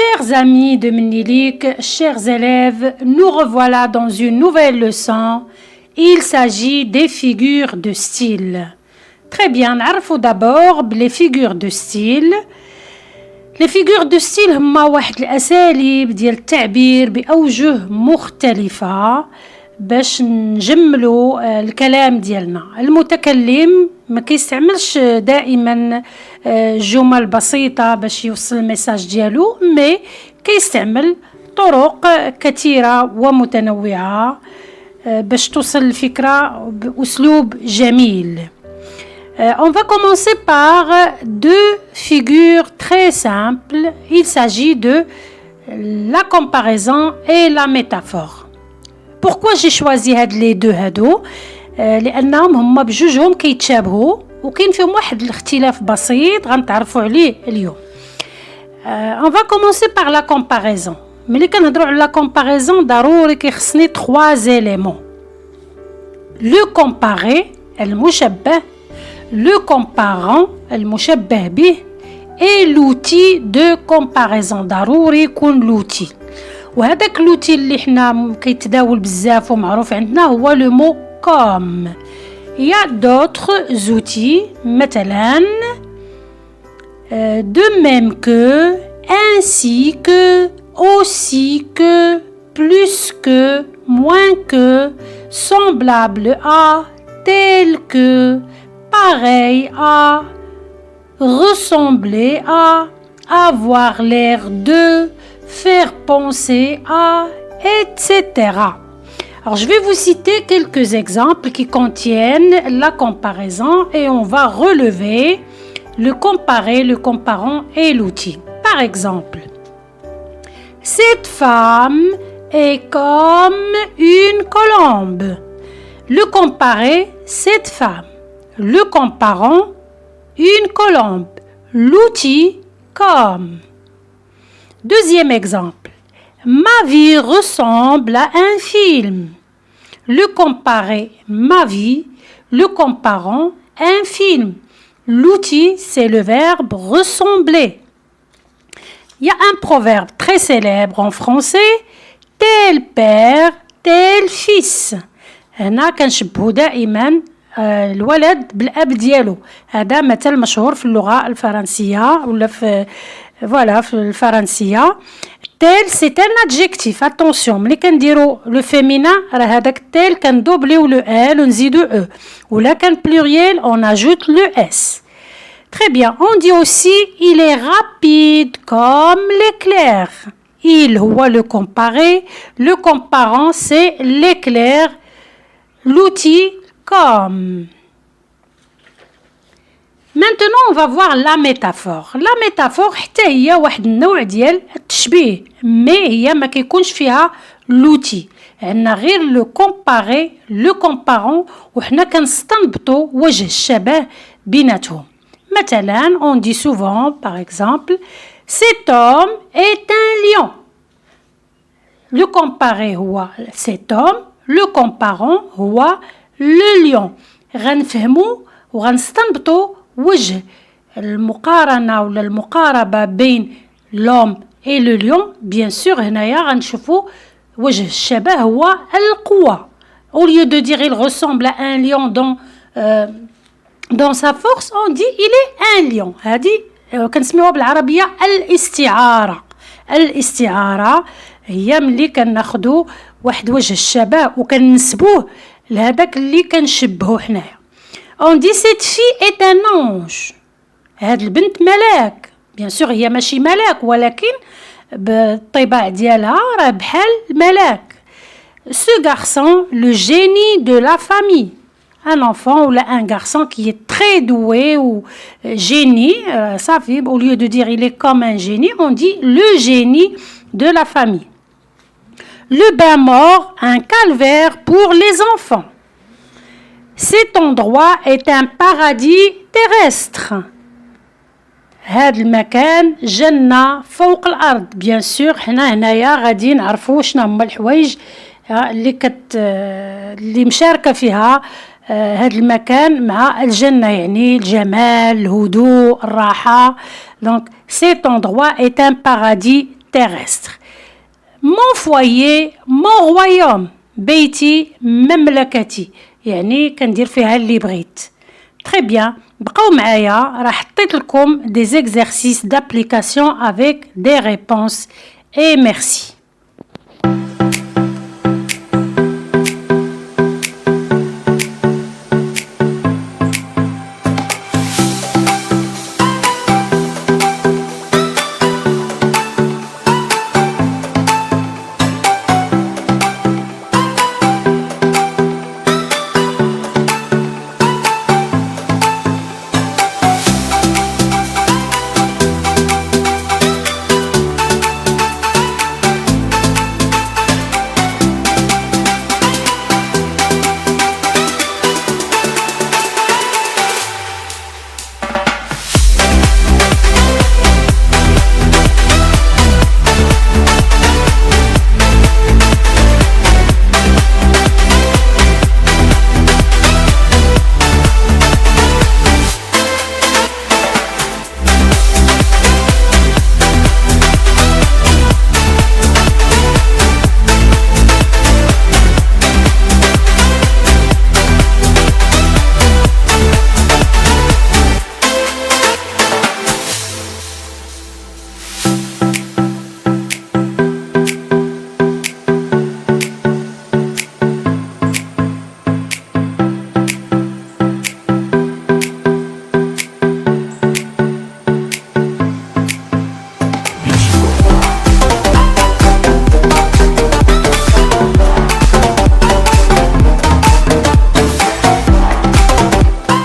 Chers amis de Mnilik, chers élèves, nous revoilà dans une nouvelle leçon. Il s'agit des figures de style. Très bien, نعرفوا d'abord les figures de style. Les figures de style هما واحد الأساليب ديال التعبير بأوجه مختلفة باش نجملوا الكلام ديالنا. المتكلم ما كيستعملش دائما جمل بسيطة باش يوصل الميساج ديالو، مي كيستعمل طرق كثيرة ومتنوعة باش توصل الفكرة بأسلوب جميل. On va commencer par deux figures très simples. Il s'agit de la comparaison et la métaphore. Pourquoi j'ai choisi les deux هادو؟ لأنهم هما بجوجهم كيتشابهوا وكاين فيهم واحد الاختلاف بسيط غنتعرفوا عليه اليوم. On va commencer par la comparaison. ملي كنهضروا على la comparaison ضروري كيخصني 3 éléments. Le comparé المشبه، le comparant المشبه به، et l'outil de comparaison ضروري يكون l'outil. وهذاك l'outil اللي حنا كيتداول بزاف ومعروف عندنا هو le mot comme. Il y a d'autres outils مثلا de même que, ainsi que, aussi que, plus que, moins que, semblable à, tel que, pareil à, ressembler à, avoir l'air de, faire penser à, etc. Alors, je vais vous citer quelques exemples qui contiennent la comparaison et on va relever le comparé, le comparant et l'outil. Par exemple, cette femme est comme une colombe. Le comparé, cette femme. Le comparant, une colombe. L'outil, comme. Deuxième exemple. Ma vie ressemble à un film. Le comparé, ma vie. Le comparant, un film. L'outil, c'est le verbe ressembler. Il y a un proverbe très célèbre en français. Tel père, tel fils. هنا كنشبهو دائما الولد بالاب ديالو. هذا مثل مشهور في اللغه الفرنسيه ولا في الفرنسيه. tel c'est un adjectif. Attention, ملي كنديرو لو féminin راه هذاك tel كندوبليو لو ال ونزيدو او، ولا كان pluriel on ajoute le s. Très bien. On dit aussi il est rapide comme l'éclair. Il هو le comparé, le comparant c'est l'éclair. L'outil comme. Maintenant, on va voir la métaphore. La métaphore حتى هي واحد النوع ديال التشبيه، mais هي ما كيكونش فيها l'outil. عندنا غير le comparé, le comparant، وحنا كنستنبطوا وجه الشبه بيناتهم. مثلا, on dit souvent, par exemple, cet homme est un lion. Le comparé هو cet homme, le comparant هو le lion. غنفهموا وغنستنبطوا وجه المقارنة ولا المقاربة بين l'homme et le lion. Bien sûr هنايا غنشوفوا وجه الشبه هو القوة. Au lieu de dire il ressemble à un lion dans sa force, on dit il est un lion. هذه كنسميوها بالعربية الاستعارة. الاستعارة هي ملي كناخدو واحد وجه الشبه وكننسبوه لهذاك اللي كنشبهو حنايا. On dit cette fille est un ange. هاد البنت ملاك. Bien sûr هي ماشي ملاك ولكن بالطباع ديالها راه بحال ملاك. Ce garçon, le génie de la famille. Un enfant ou un garçon qui est très doué ou génie, ça fait, au lieu de dire il est comme un génie, on dit le génie de la famille. Le bain mort, un calvaire pour les enfants. Cet endroit est un paradis terrestre. هذا المكان جنة فوق الأرض. Bien sûr حنا هنايا غادي نعرفوا شنو هما الحوايج اللي مشاركة فيها هذا المكان مع الجنة، يعني الجمال، الهدوء، الراحة. Donc cet endroit est un paradis terrestre. Mon foyer, mon royaume. بيتي مملكتي. يعني كندير فيها اللي بغيت. Très bien. بقاو معايا راح حطيت لكم des exercices d'application avec des réponses et merci.